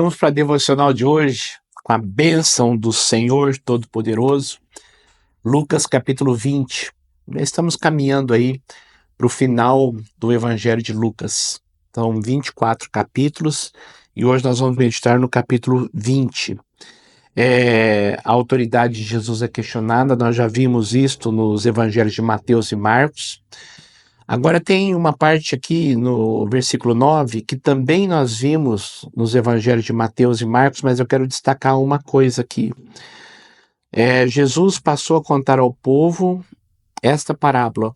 Vamos para a devocional de hoje, com a bênção do Senhor Todo-Poderoso, Lucas capítulo 20. Estamos caminhando aí para o final do Evangelho de Lucas. Então, 24 capítulos, e hoje nós vamos meditar no capítulo 20. A autoridade de Jesus é questionada, nós já vimos isto nos Evangelhos de Mateus e Marcos. Agora tem uma parte aqui no versículo 9 que também nós vimos nos evangelhos de Mateus e Marcos, mas eu quero destacar uma coisa aqui. Jesus passou a contar ao povo esta parábola.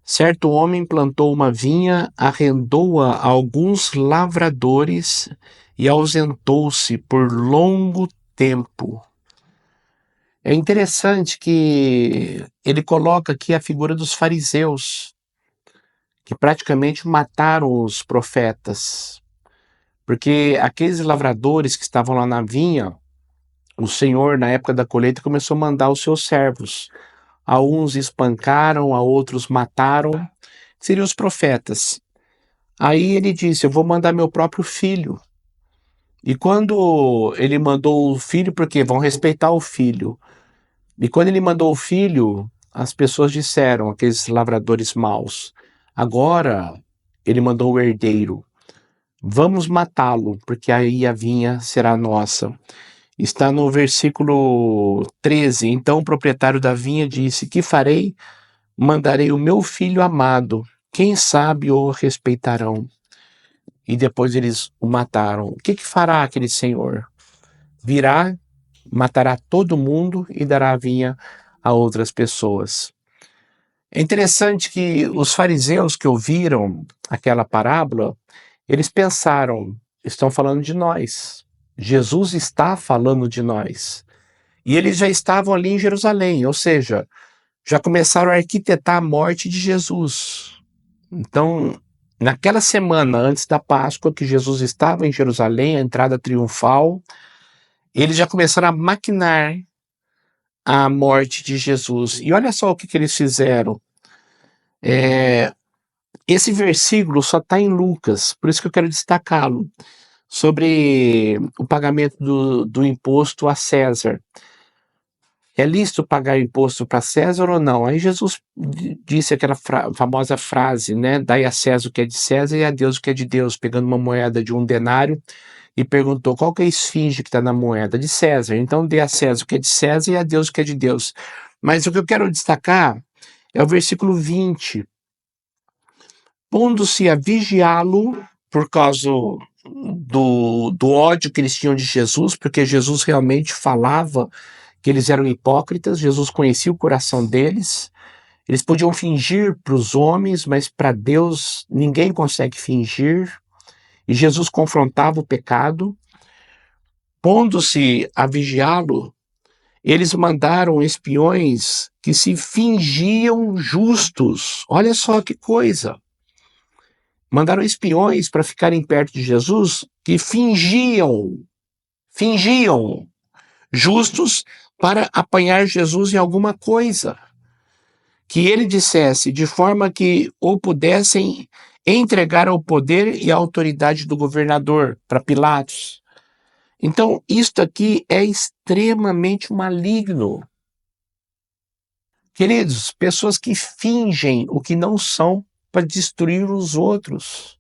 Certo homem plantou uma vinha, arrendou-a a alguns lavradores e ausentou-se por longo tempo. É interessante que ele coloca aqui a figura dos fariseus, que praticamente mataram os profetas, porque aqueles lavradores que estavam lá na vinha, o Senhor, na época da colheita, começou a mandar os seus servos. A uns espancaram, a outros mataram, seriam os profetas. Aí ele disse, eu vou mandar meu próprio filho. E quando ele mandou o filho, porque vão respeitar o filho. E quando ele mandou o filho, as pessoas disseram, aqueles lavradores maus, agora ele mandou o herdeiro. Vamos matá-lo, porque aí a vinha será nossa. Está no versículo 13. Então o proprietário da vinha disse, que farei? Mandarei o meu filho amado. Quem sabe o respeitarão? E depois eles o mataram. O que fará aquele senhor? Virá, matará todo mundo e dará a vinha a outras pessoas. É interessante que os fariseus que ouviram aquela parábola, eles pensaram, estão falando de nós. Jesus está falando de nós. E eles já estavam ali em Jerusalém, ou seja, já começaram a arquitetar a morte de Jesus. Então, naquela semana antes da Páscoa, que Jesus estava em Jerusalém, a entrada triunfal, eles já começaram a maquinar a morte de Jesus. E olha só o que eles fizeram. Esse versículo só está em Lucas, por isso que eu quero destacá-lo, sobre o pagamento do imposto a César. É lícito pagar imposto para César ou não? Aí Jesus disse aquela famosa frase, né? Dai a César o que é de César e a Deus o que é de Deus, pegando uma moeda de 1 denário e perguntou, qual que é a esfinge que está na moeda? De César. Então dê a César o que é de César e a Deus o que é de Deus. Mas o que eu quero destacar é o versículo 20. Pondo-se a vigiá-lo por causa do ódio que eles tinham de Jesus, porque Jesus realmente falava que eles eram hipócritas, Jesus conhecia o coração deles, eles podiam fingir para os homens, mas para Deus ninguém consegue fingir, e Jesus confrontava o pecado. Pondo-se a vigiá-lo, eles mandaram espiões que se fingiam justos. Olha só que coisa! Mandaram espiões para ficarem perto de Jesus que fingiam justos para apanhar Jesus em alguma coisa. Que ele dissesse, de forma que o pudessem entregar ao poder e à autoridade do governador, para Pilatos. Então, isto aqui é extremamente maligno. Queridos, pessoas que fingem o que não são para destruir os outros.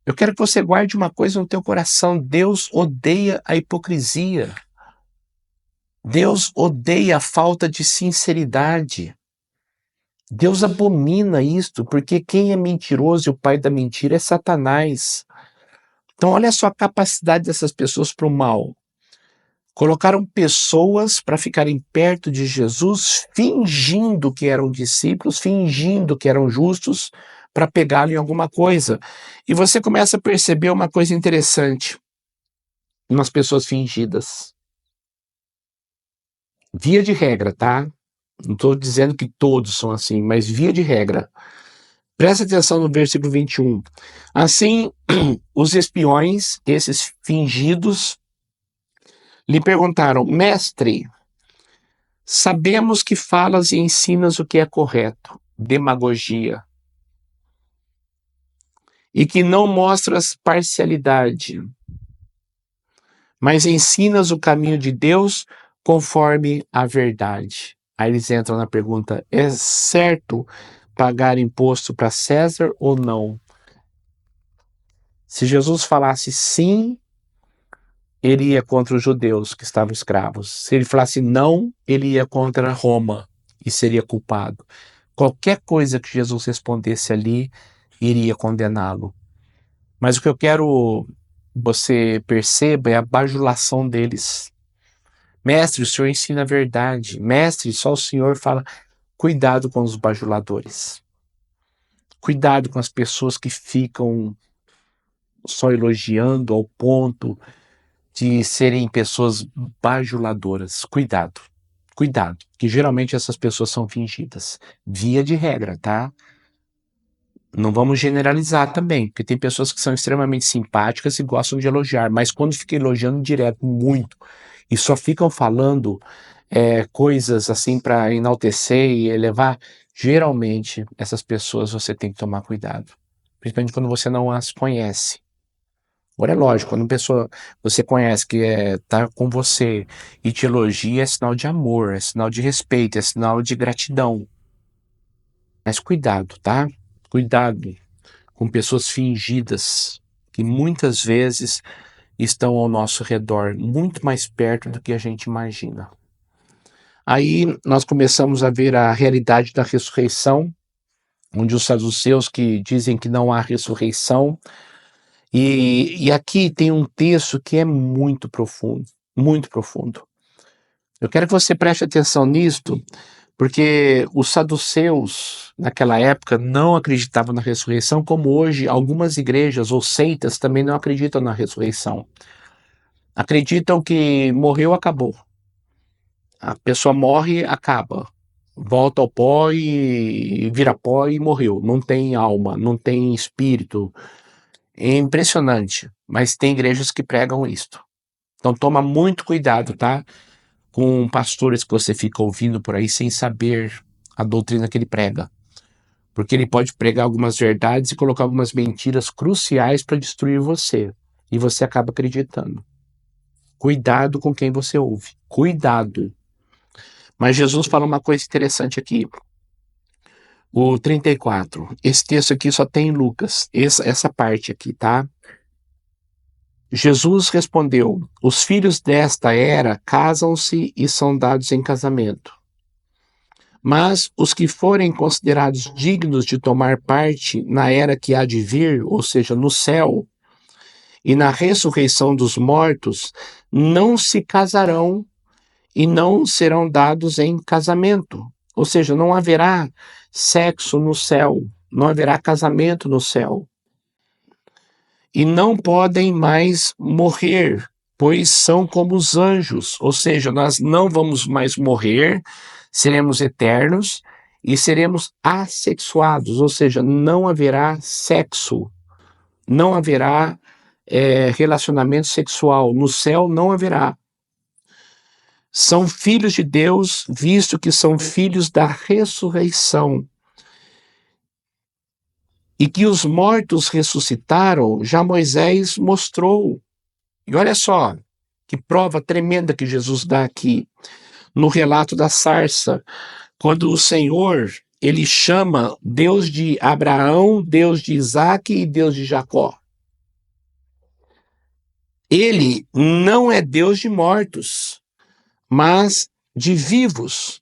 Eu quero que você guarde uma coisa no teu coração. Deus odeia a hipocrisia. Deus odeia a falta de sinceridade. Deus abomina isto, porque quem é mentiroso e o pai da mentira é Satanás. Então olha só a capacidade dessas pessoas para o mal. Colocaram pessoas para ficarem perto de Jesus, fingindo que eram discípulos, fingindo que eram justos, para pegá-lo em alguma coisa. E você começa a perceber uma coisa interessante nas pessoas fingidas. Via de regra, tá? Não estou dizendo que todos são assim, mas via de regra. Presta atenção no versículo 21. Assim, os espiões, esses fingidos, lhe perguntaram, mestre, sabemos que falas e ensinas o que é correto, demagogia, e que não mostras parcialidade, mas ensinas o caminho de Deus conforme a verdade. Aí eles entram na pergunta: é certo pagar imposto para César ou não? Se Jesus falasse sim, ele ia contra os judeus que estavam escravos. Se ele falasse não, ele ia contra Roma e seria culpado. Qualquer coisa que Jesus respondesse ali iria condená-lo. Mas o que eu quero você perceba é a bajulação deles. Mestre, o senhor ensina a verdade. Mestre, só o senhor fala. Cuidado com os bajuladores. Cuidado com as pessoas que ficam só elogiando ao ponto de serem pessoas bajuladoras. Cuidado, cuidado, que geralmente essas pessoas são fingidas. Via de regra, tá? Não vamos generalizar também, porque tem pessoas que são extremamente simpáticas e gostam de elogiar, mas quando fica elogiando direto muito e só ficam falando coisas assim para enaltecer e elevar, geralmente essas pessoas você tem que tomar cuidado, principalmente quando você não as conhece. Agora é lógico, quando uma pessoa você conhece que tá com você e te elogia, é sinal de amor, é sinal de respeito, é sinal de gratidão. Mas cuidado, tá? Cuidado com pessoas fingidas que muitas vezes estão ao nosso redor, muito mais perto do que a gente imagina. Aí nós começamos a ver a realidade da ressurreição, onde os saduceus que dizem que não há ressurreição. E aqui tem um texto que é muito profundo, muito profundo. Eu quero que você preste atenção nisto, porque os saduceus, naquela época, não acreditavam na ressurreição, como hoje algumas igrejas ou seitas também não acreditam na ressurreição. Acreditam que morreu, acabou. A pessoa morre, acaba. Volta ao pó e vira pó e morreu. Não tem alma, não tem espírito. É impressionante, mas tem igrejas que pregam isto. Então toma muito cuidado, tá? Com pastores que você fica ouvindo por aí sem saber a doutrina que ele prega. Porque ele pode pregar algumas verdades e colocar algumas mentiras cruciais para destruir você. E você acaba acreditando. Cuidado com quem você ouve. Cuidado. Mas Jesus fala uma coisa interessante aqui. O 34. Esse texto aqui só tem em Lucas. Essa parte aqui, tá? Jesus respondeu: os filhos desta era casam-se e são dados em casamento. Mas os que forem considerados dignos de tomar parte na era que há de vir, ou seja, no céu, e na ressurreição dos mortos, não se casarão e não serão dados em casamento. Ou seja, não haverá sexo no céu, não haverá casamento no céu. E não podem mais morrer, pois são como os anjos. Ou seja, nós não vamos mais morrer, seremos eternos e seremos assexuados, ou seja, não haverá sexo, não haverá relacionamento sexual. No céu não haverá. São filhos de Deus, visto que são filhos da ressurreição. E que os mortos ressuscitaram, já Moisés mostrou. E olha só, que prova tremenda que Jesus dá aqui, no relato da sarça, quando o Senhor, ele chama Deus de Abraão, Deus de Isaque e Deus de Jacó. Ele não é Deus de mortos, mas de vivos,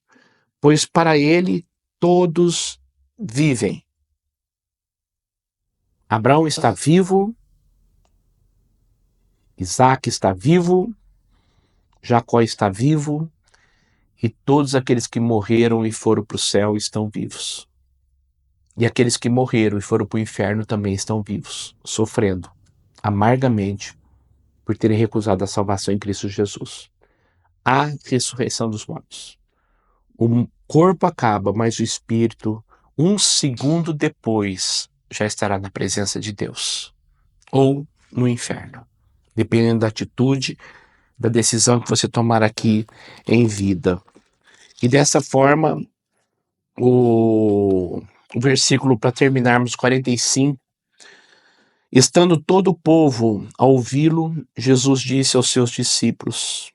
pois para ele todos vivem. Abraão está vivo, Isaque está vivo, Jacó está vivo, e todos aqueles que morreram e foram para o céu estão vivos. E aqueles que morreram e foram para o inferno também estão vivos, sofrendo amargamente por terem recusado a salvação em Cristo Jesus. A ressurreição dos mortos. O corpo acaba, mas o espírito, um segundo depois, já estará na presença de Deus. Ou no inferno. Dependendo da atitude, da decisão que você tomar aqui em vida. E dessa forma, o versículo para terminarmos 45 Estando todo o povo a ouvi-lo, Jesus disse aos seus discípulos: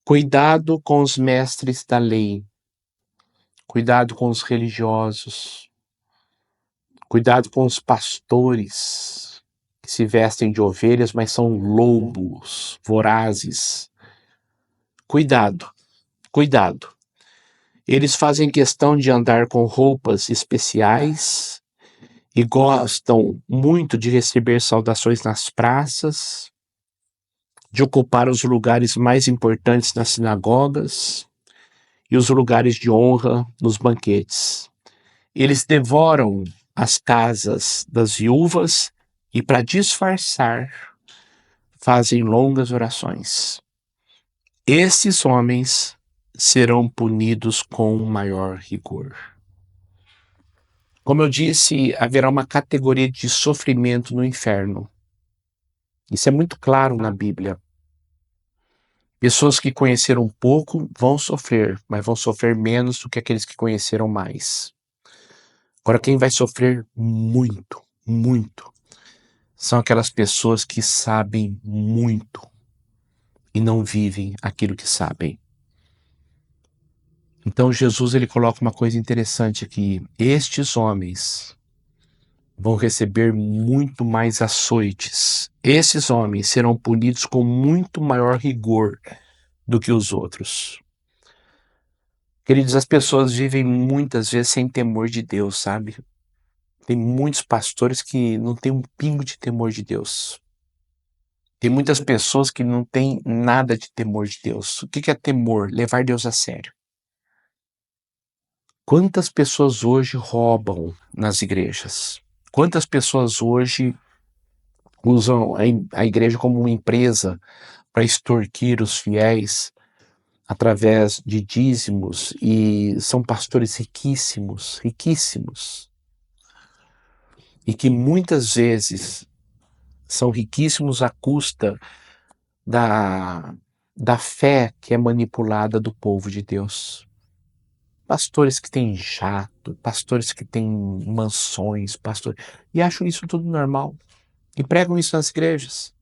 Cuidado com os mestres da lei, cuidado com os religiosos, cuidado com os pastores que se vestem de ovelhas, mas são lobos vorazes. Cuidado, cuidado. Eles fazem questão de andar com roupas especiais e gostam muito de receber saudações nas praças, de ocupar os lugares mais importantes nas sinagogas e os lugares de honra nos banquetes. Eles devoram as casas das viúvas e, para disfarçar, fazem longas orações. Esses homens serão punidos com maior rigor. Como eu disse, haverá uma categoria de sofrimento no inferno. Isso é muito claro na Bíblia. Pessoas que conheceram pouco vão sofrer, mas vão sofrer menos do que aqueles que conheceram mais. Agora, quem vai sofrer muito, muito, são aquelas pessoas que sabem muito e não vivem aquilo que sabem. Então Jesus ele coloca uma coisa interessante aqui. Estes homens vão receber muito mais açoites. Esses homens serão punidos com muito maior rigor do que os outros. Queridos, as pessoas vivem muitas vezes sem temor de Deus, sabe? Tem muitos pastores que não têm um pingo de temor de Deus. Tem muitas pessoas que não têm nada de temor de Deus. O que é temor? Levar Deus a sério. Quantas pessoas hoje roubam nas igrejas? Quantas pessoas hoje usam a igreja como uma empresa para extorquir os fiéis através de dízimos e são pastores riquíssimos, riquíssimos, e que muitas vezes são riquíssimos à custa da fé que é manipulada do povo de Deus. Pastores que têm jato, pastores que têm mansões, pastores, e acham isso tudo normal. E pregam isso nas igrejas.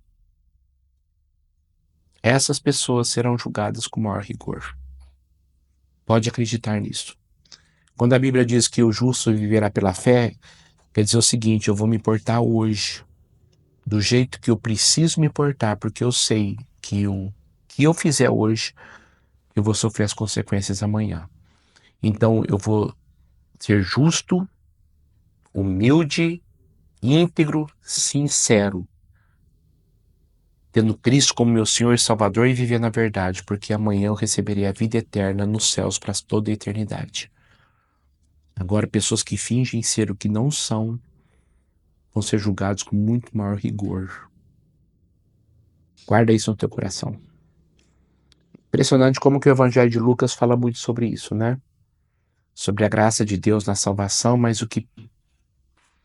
Essas pessoas serão julgadas com maior rigor. Pode acreditar nisso. Quando a Bíblia diz que o justo viverá pela fé, quer dizer o seguinte: eu vou me portar hoje do jeito que eu preciso me portar, porque eu sei que o que eu fizer hoje, eu vou sofrer as consequências amanhã. Então eu vou ser justo, humilde, íntegro, sincero, tendo Cristo como meu Senhor e Salvador e viver na verdade, porque amanhã eu receberei a vida eterna nos céus para toda a eternidade. Agora, pessoas que fingem ser o que não são vão ser julgados com muito maior rigor. Guarda isso no teu coração. Impressionante como que o Evangelho de Lucas fala muito sobre isso, né? Sobre a graça de Deus na salvação, mas o que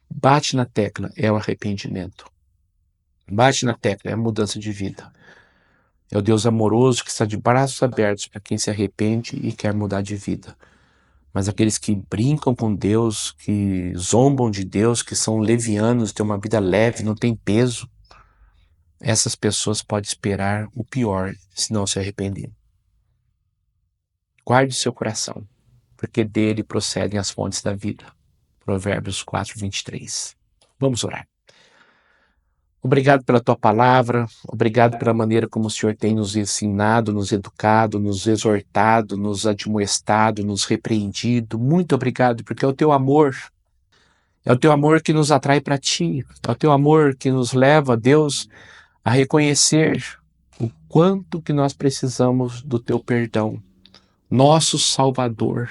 bate na tecla é o arrependimento. Bate na tecla é a mudança de vida. É o Deus amoroso que está de braços abertos para quem se arrepende e quer mudar de vida. Mas aqueles que brincam com Deus, que zombam de Deus, que são levianos, têm uma vida leve, não tem peso, essas pessoas podem esperar o pior se não se arrependerem. Guarde seu coração, porque dele procedem as fontes da vida. Provérbios 4, 23. Vamos orar. Obrigado pela tua palavra, obrigado pela maneira como o Senhor tem nos ensinado, nos educado, nos exortado, nos admoestado, nos repreendido. Muito obrigado, porque é o teu amor que nos atrai para ti, é o teu amor que nos leva, Deus, a reconhecer o quanto que nós precisamos do teu perdão. Nosso Salvador.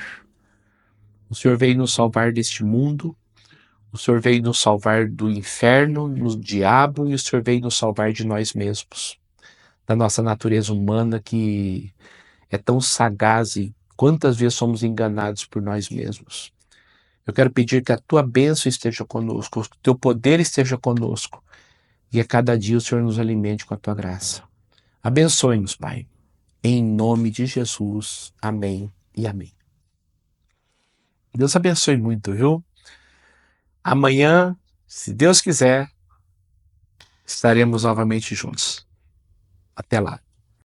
O Senhor veio nos salvar deste mundo, o Senhor veio nos salvar do inferno, do diabo, e o Senhor veio nos salvar de nós mesmos, da nossa natureza humana que é tão sagaz e quantas vezes somos enganados por nós mesmos. Eu quero pedir que a tua bênção esteja conosco, que o teu poder esteja conosco, e a cada dia o Senhor nos alimente com a tua graça. Abençoe-nos, Pai. Em nome de Jesus. Amém e amém. Deus abençoe muito, viu? Amanhã, se Deus quiser, estaremos novamente juntos. Até lá.